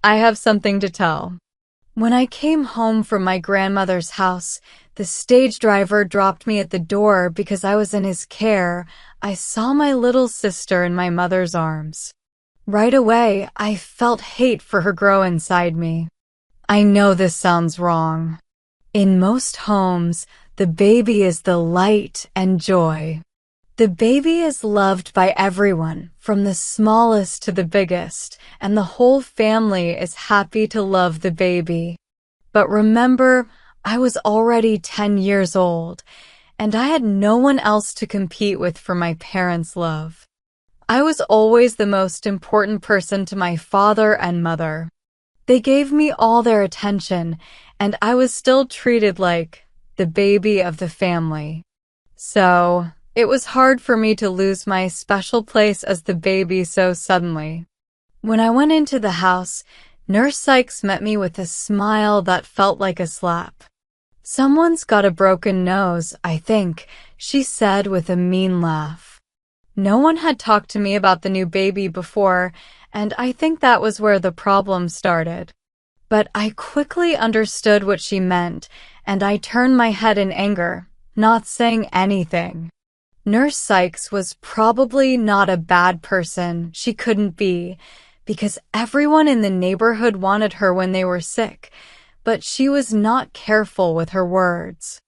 I have something to tell. When I came home from my grandmother's house, the stage driver dropped me at the door because I was in his care. I saw my little sister in my mother's arms. Right away, I felt hate for her grow inside me. I know this sounds wrong. In most homes, the baby is the light and joy. The baby is loved by everyone, from the smallest to the biggest, and the whole family is happy to love the baby. But remember, I was already 10 years old, and I had no one else to compete with for my parents' love. I was always the most important person to my father and mother. They gave me all their attention, and I was still treated like the baby of the family. So, it was hard for me to lose my special place as the baby so suddenly. When I went into the house, Nurse Sykes met me with a smile that felt like a slap. "Someone's got a broken nose, I think," she said with a mean laugh. No one had talked to me about the new baby before, and I think that was where the problem started. But I quickly understood what she meant, and I turned my head in anger, not saying anything. Nurse Sykes was probably not a bad person. She couldn't be, because everyone in the neighborhood wanted her when they were sick, but she was not careful with her words.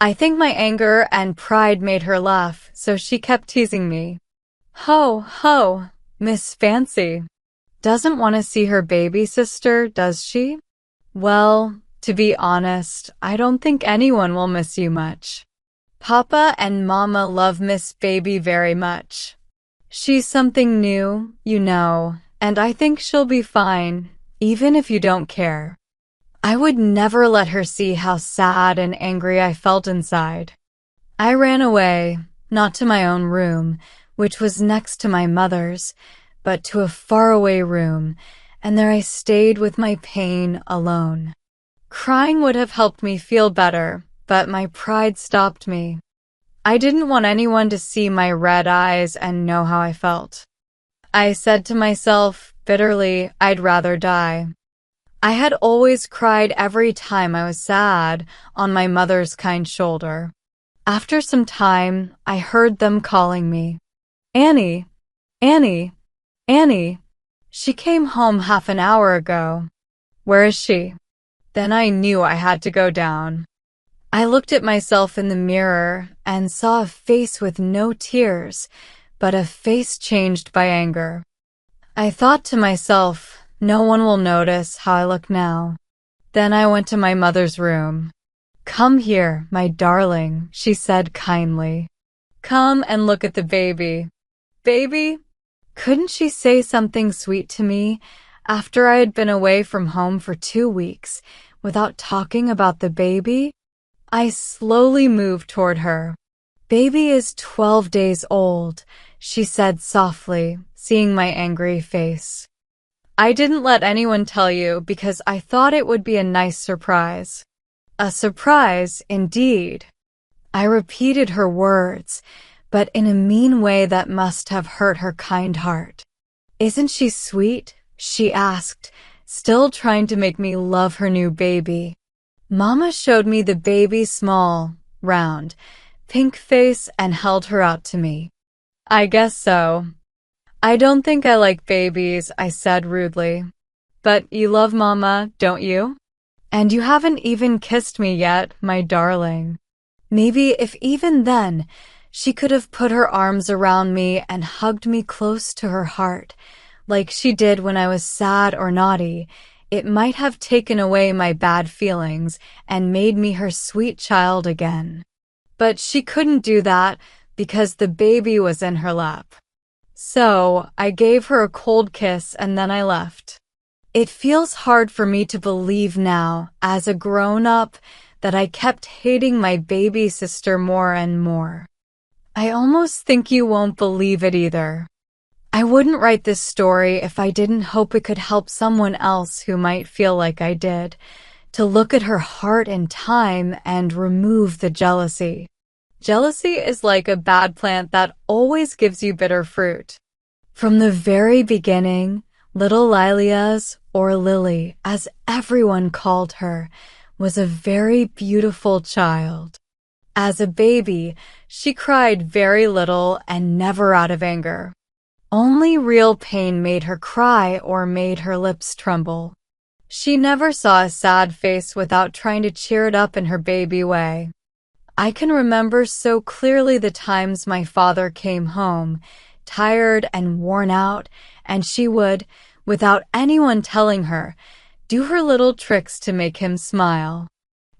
I think my anger and pride made her laugh, so she kept teasing me. "Ho, ho, Miss Fancy. Doesn't want to see her baby sister, does she? Well, to be honest, I don't think anyone will miss you much. Papa and Mama love Miss Baby very much. She's something new, you know, and I think she'll be fine, even if you don't care." I would never let her see how sad and angry I felt inside. I ran away, not to my own room, which was next to my mother's, but to a faraway room, and there I stayed with my pain alone. Crying would have helped me feel better, but my pride stopped me. I didn't want anyone to see my red eyes and know how I felt. I said to myself, bitterly, I'd rather die. I had always cried every time I was sad on my mother's kind shoulder. After some time, I heard them calling me. "Annie, Annie, Annie." "She came home half an hour ago." "Where is she?" Then I knew I had to go down. I looked at myself in the mirror and saw a face with no tears, but a face changed by anger. I thought to myself, no one will notice how I look now. Then I went to my mother's room. "Come here, my darling," she said kindly. "Come and look at the baby." Baby? Couldn't she say something sweet to me after I had been away from home for 2 weeks without talking about the baby? I slowly moved toward her. "Baby is 12 days old," she said softly, seeing my angry face. "I didn't let anyone tell you because I thought it would be a nice surprise." A surprise, indeed. I repeated her words, but in a mean way that must have hurt her kind heart. "Isn't she sweet?" she asked, still trying to make me love her new baby. Mama showed me the baby's small, round, pink face and held her out to me. "I guess so." "I don't think I like babies," I said rudely. "But you love Mama, don't you? And you haven't even kissed me yet, my darling." Maybe if even then she could have put her arms around me and hugged me close to her heart, like she did when I was sad or naughty, it might have taken away my bad feelings and made me her sweet child again. But she couldn't do that because the baby was in her lap. So I gave her a cold kiss and then I left. It feels hard for me to believe now, as a grown-up, that I kept hating my baby sister more and more. I almost think you won't believe it either. I wouldn't write this story if I didn't hope it could help someone else who might feel like I did, to look at her heart in time and remove the jealousy. Jealousy is like a bad plant that always gives you bitter fruit. From the very beginning, Little Lilias, or Lily, as everyone called her, was a very beautiful child. As a baby, she cried very little and never out of anger. Only real pain made her cry or made her lips tremble. She never saw a sad face without trying to cheer it up in her baby way. I can remember so clearly the times my father came home, tired and worn out, and she would, without anyone telling her, do her little tricks to make him smile.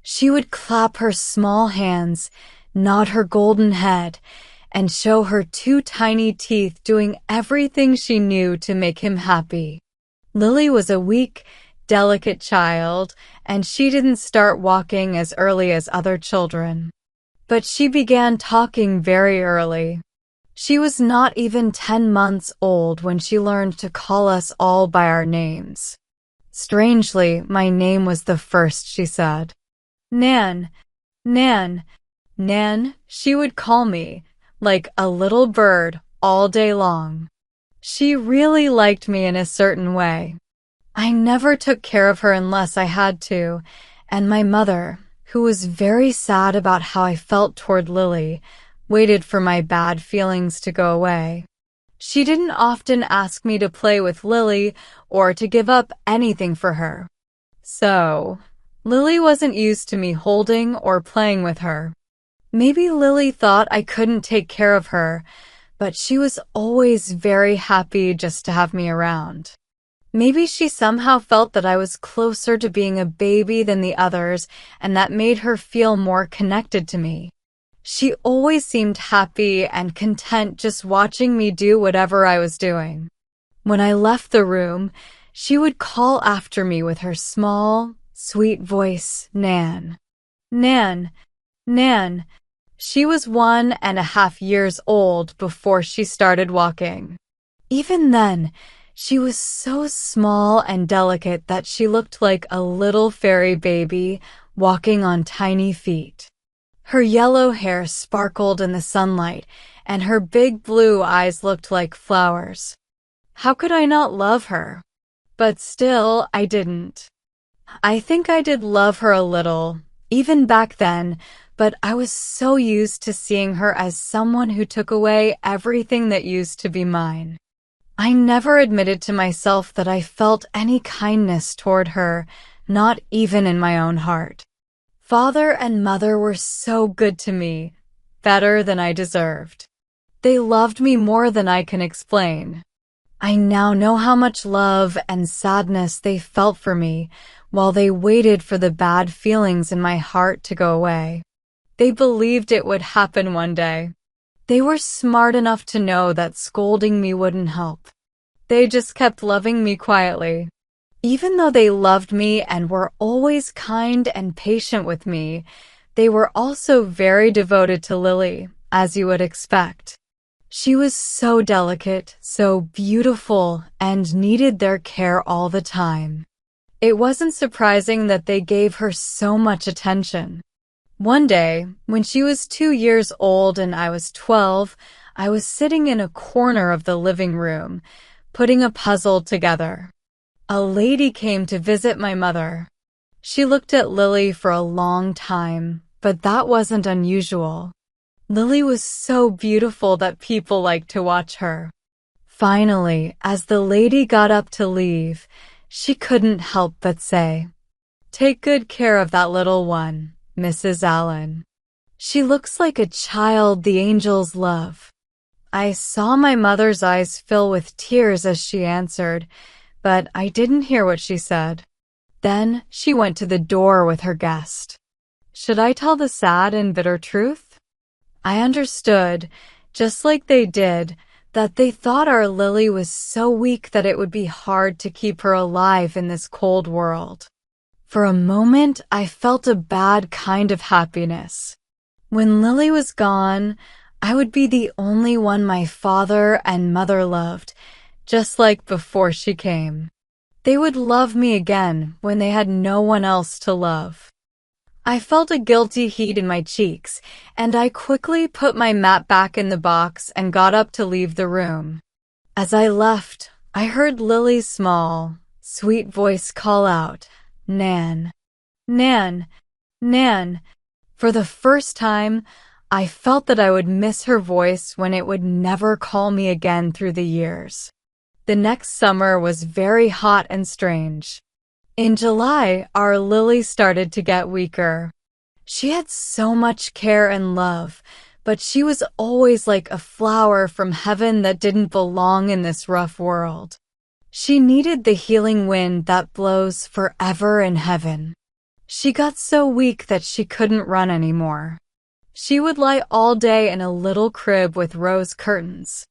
She would clap her small hands, nod her golden head, and show her two tiny teeth doing everything she knew to make him happy. Lily was a weak, delicate child, and she didn't start walking as early as other children. But she began talking very early. She was not even 10 months old when she learned to call us all by our names. Strangely, my name was the first she said. Nan, Nan, Nan, she would call me, like a little bird, all day long. She really liked me in a certain way. I never took care of her unless I had to, and my mother, who was very sad about how I felt toward Lily, waited for my bad feelings to go away. She didn't often ask me to play with Lily or to give up anything for her. So, Lily wasn't used to me holding or playing with her. Maybe Lily thought I couldn't take care of her, but she was always very happy just to have me around. Maybe she somehow felt that I was closer to being a baby than the others, and that made her feel more connected to me. She always seemed happy and content just watching me do whatever I was doing. When I left the room, she would call after me with her small, sweet voice, Nan. Nan, Nan. She was 1.5 years old before she started walking. Even then, she was so small and delicate that she looked like a little fairy baby walking on tiny feet. Her yellow hair sparkled in the sunlight, and her big blue eyes looked like flowers. How could I not love her? But still, I didn't. I think I did love her a little, even back then, but I was so used to seeing her as someone who took away everything that used to be mine. I never admitted to myself that I felt any kindness toward her, not even in my own heart. Father and mother were so good to me, better than I deserved. They loved me more than I can explain. I now know how much love and sadness they felt for me while they waited for the bad feelings in my heart to go away. They believed it would happen one day. They were smart enough to know that scolding me wouldn't help. They just kept loving me quietly. Even though they loved me and were always kind and patient with me, they were also very devoted to Lily, as you would expect. She was so delicate, so beautiful, and needed their care all the time. It wasn't surprising that they gave her so much attention. One day, when she was 2 years old and I was 12, I was sitting in a corner of the living room, putting a puzzle together. A lady came to visit my mother. She looked at Lily for a long time, but that wasn't unusual. Lily was so beautiful that people liked to watch her. Finally, as the lady got up to leave, she couldn't help but say, "Take good care of that little one, Mrs. Allen. She looks like a child the angels love." I saw my mother's eyes fill with tears as she answered, but I didn't hear what she said. Then she went to the door with her guest. Should I tell the sad and bitter truth? I understood, just like they did, that they thought our Lily was so weak that it would be hard to keep her alive in this cold world. For a moment, I felt a bad kind of happiness. When Lily was gone, I would be the only one my father and mother loved, just like before she came. They would love me again when they had no one else to love. I felt a guilty heat in my cheeks, and I quickly put my mat back in the box and got up to leave the room. As I left, I heard Lily's small, sweet voice call out, "Nan, Nan, Nan." For the first time, I felt that I would miss her voice when it would never call me again through the years. The next summer was very hot and strange. In July, our Lily started to get weaker. She had so much care and love, but she was always like a flower from heaven that didn't belong in this rough world. She needed the healing wind that blows forever in heaven. She got so weak that she couldn't run anymore. She would lie all day in a little crib with rose curtains.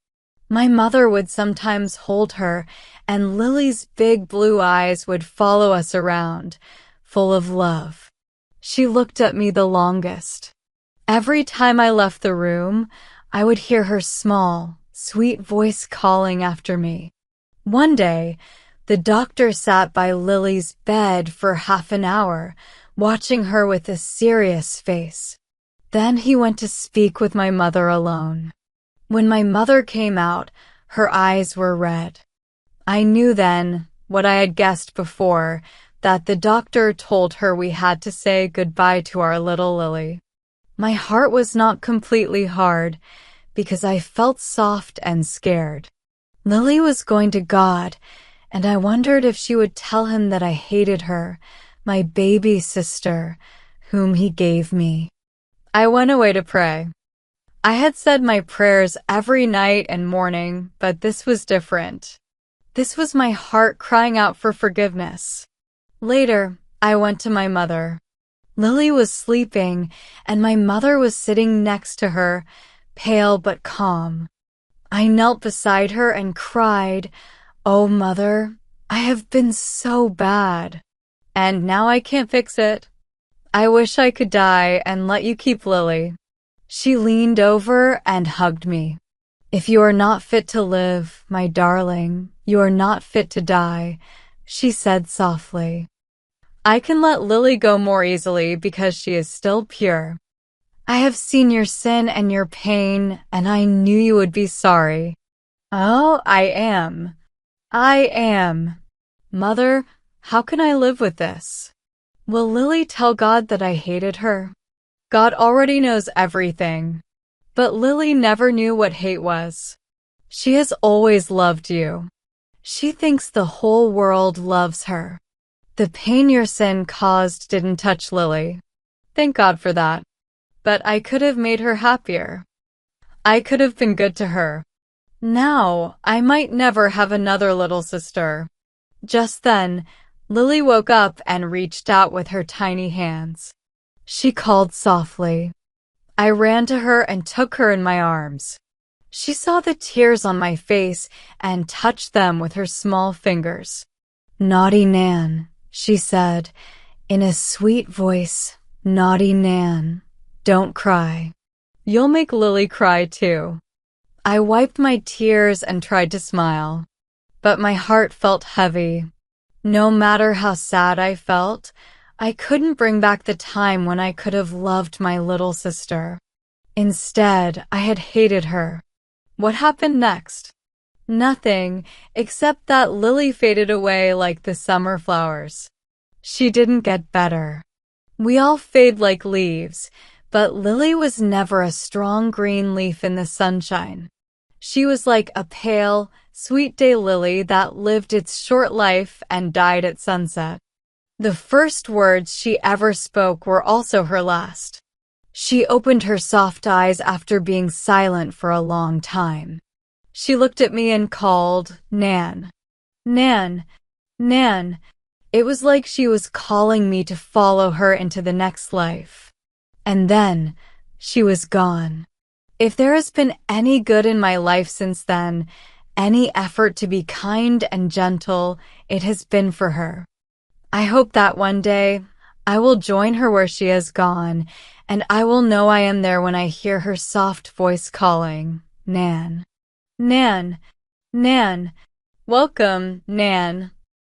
My mother would sometimes hold her, and Lily's big blue eyes would follow us around, full of love. She looked at me the longest. Every time I left the room, I would hear her small, sweet voice calling after me. One day, the doctor sat by Lily's bed for half an hour, watching her with a serious face. Then he went to speak with my mother alone. When my mother came out, her eyes were red. I knew then, what I had guessed before, that the doctor told her we had to say goodbye to our little Lily. My heart was not completely hard, because I felt soft and scared. Lily was going to God, and I wondered if she would tell him that I hated her, my baby sister, whom he gave me. I went away to pray. I had said my prayers every night and morning, but this was different. This was my heart crying out for forgiveness. Later, I went to my mother. Lily was sleeping, and my mother was sitting next to her, pale but calm. I knelt beside her and cried, "Oh, Mother, I have been so bad, and now I can't fix it. I wish I could die and let you keep Lily." She leaned over and hugged me. "If you are not fit to live, my darling, you are not fit to die," she said softly. "I can let Lily go more easily because she is still pure. I have seen your sin and your pain, and I knew you would be sorry." "Oh, I am. I am. Mother, how can I live with this? Will Lily tell God that I hated her? God already knows everything. But Lily never knew what hate was. She has always loved you. She thinks the whole world loves her. The pain your sin caused didn't touch Lily. Thank God for that. But I could have made her happier. I could have been good to her. Now, I might never have another little sister." Just then, Lily woke up and reached out with her tiny hands. She called softly. I ran to her and took her in my arms. She saw the tears on my face and touched them with her small fingers. "Naughty Nan," she said, in a sweet voice. "Naughty Nan, don't cry. You'll make Lily cry too." I wiped my tears and tried to smile, but my heart felt heavy. No matter how sad I felt, I couldn't bring back the time when I could have loved my little sister. Instead, I had hated her. What happened next? Nothing, except that Lily faded away like the summer flowers. She didn't get better. We all fade like leaves, but Lily was never a strong green leaf in the sunshine. She was like a pale, sweet day lily that lived its short life and died at sunset. The first words she ever spoke were also her last. She opened her soft eyes after being silent for a long time. She looked at me and called, "Nan, Nan, Nan." It was like she was calling me to follow her into the next life. And then, she was gone. If there has been any good in my life since then, any effort to be kind and gentle, it has been for her. I hope that one day, I will join her where she has gone, and I will know I am there when I hear her soft voice calling, "Nan, Nan, Nan." Welcome, Nan.